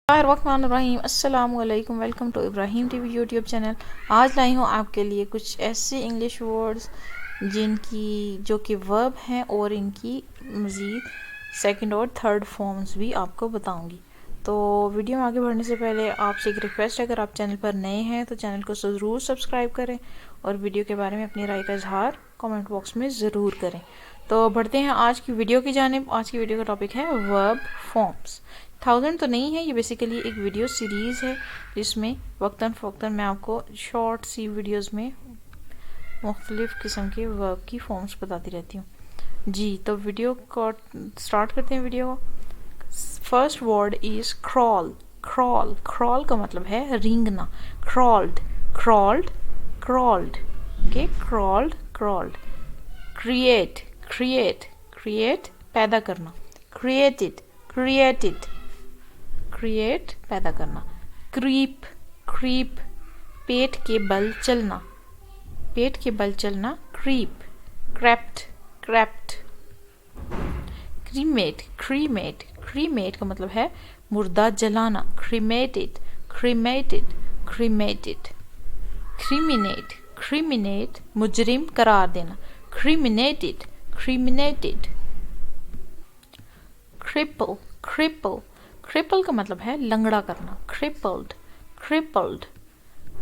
Ibrahim, अस्सलामुअलैकुम, welcome to Ibrahim TV YouTube channel. आज लाई हूँ आपके लिए कुछ ऐसे इंग्लिश वर्ड्स जो कि वर्ब हैं और इनकी मज़ीद सेकंड और थर्ड फॉर्म्स भी आपको बताऊंगी। तो वीडियो में आगे बढ़ने से पहले आपसे एक रिक्वेस्ट है, अगर आप चैनल पर नए हैं तो चैनल को ज़रूर सब्सक्राइब करें और वीडियो के बारे में अपनी राय का इजहार कमेंट बॉक्स में ज़रूर करें। तो बढ़ते हैं आज की वीडियो की जानिब। आज की वीडियो का टॉपिक है वर्ब फॉर्म्स। 1000 तो नहीं है, ये बेसिकली एक वीडियो सीरीज़ है जिसमें वक्तन फ़वक्तन मैं आपको शॉर्ट सी वीडियोस में मुख्तलिफ़ किस्म के वर्ब की फॉर्म्स बताती रहती हूँ जी। तो वीडियो को स्टार्ट करते हैं। Video first word is crawl. Crawl crawl का मतलब है रेंगना। Crawled crawled crawled, okay, crawled crawled. Create create create पैदा करना। क्रिएटेड क्रिएटेड क्रिएट पैदा करना। क्रीप क्रीप पेट के बल चलना। पेट के बल चलना, creep. Crept crept. Cremate cremate cremate का मतलब है मुर्दा जलाना। Cremated cremated cremated. Criminate criminate मुजरिम करार देना। Criminated criminated. Cripple cripple cripple का मतलब है लंगड़ा करना। Crippled crippled.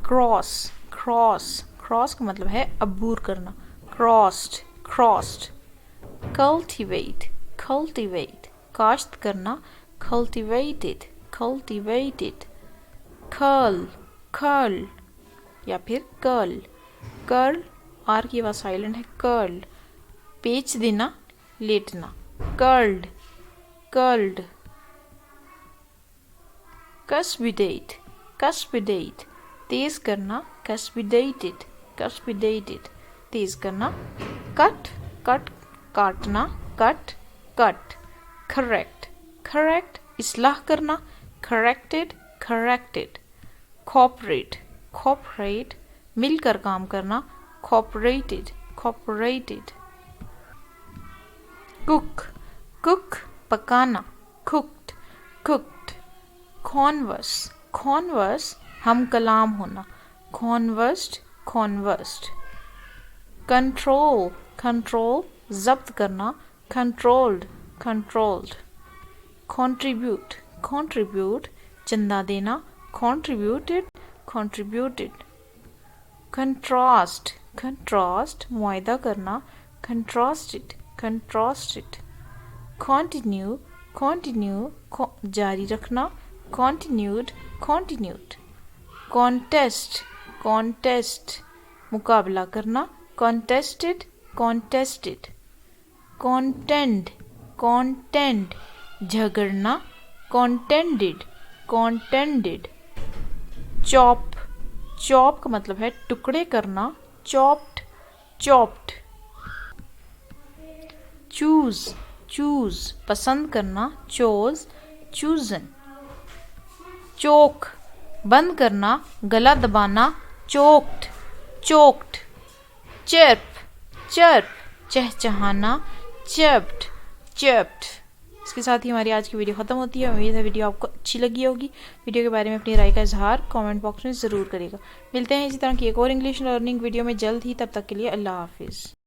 Cross cross cross का मतलब है अबूर करना। Crossed crossed. कल्टीवेट कल्टीवेट काश्त करना। Cultivated cultivated. कर्ल कर्ल या फिर कर्ल कर्ल, आर की आवाज साइलेंट है। कर्ल पेच देना, लेटना। Curled curled. कस्पिडेट कस्पिडेट तेज करना। कस्पिडेटेड कस्पिडेटेड तेज करना। कट कट काटना। Cut cut. करेक्ट करेक्ट इस्लाह करना। Corrected corrected. कॉपरेट कॉपरेट मिलकर काम करना। कॉपरेटेड कॉपरेटेड। कुक कुक पकाना। Cooked cooked. कॉन्वर्स कॉन्वर्स हम कलाम होना। कॉन्वर्स्ड कॉन्वर्स्ड। कंट्रोल कंट्रोल जब्त करना। Controlled controlled. कंट्रीब्यूट कंट्रीब्यूट चंदा देना। Contributed contributed. कंट्रास्ट कंट्रास्ट मुआयदा करना। Contrasted contrasted. कंटिन्यू कंटिन्यू जारी रखना। Continued continued. कॉन्टेस्ट कॉन्टेस्ट मुकाबला करना। Contested contested. कॉन्टेंड कॉन्टेंड झगड़ना। Contended contended. चॉप चॉप का मतलब है टुकड़े करना। Chopped chopped. चूज चूज पसंद करना। Chose chosen. चोक बंद करना, गला दबाना। Choked choked. चर्प चर्प चहचहाना। Chirped chirped. इसके साथ ही हमारी आज की वीडियो ख़त्म होती है। उम्मीद है वीडियो आपको अच्छी लगी होगी। वीडियो के बारे में अपनी राय का इजहार कमेंट बॉक्स में ज़रूर करिएगा। मिलते हैं इसी तरह की एक और इंग्लिश लर्निंग वीडियो में जल्द ही। तब तक के लिए अल्लाह हाफिज़।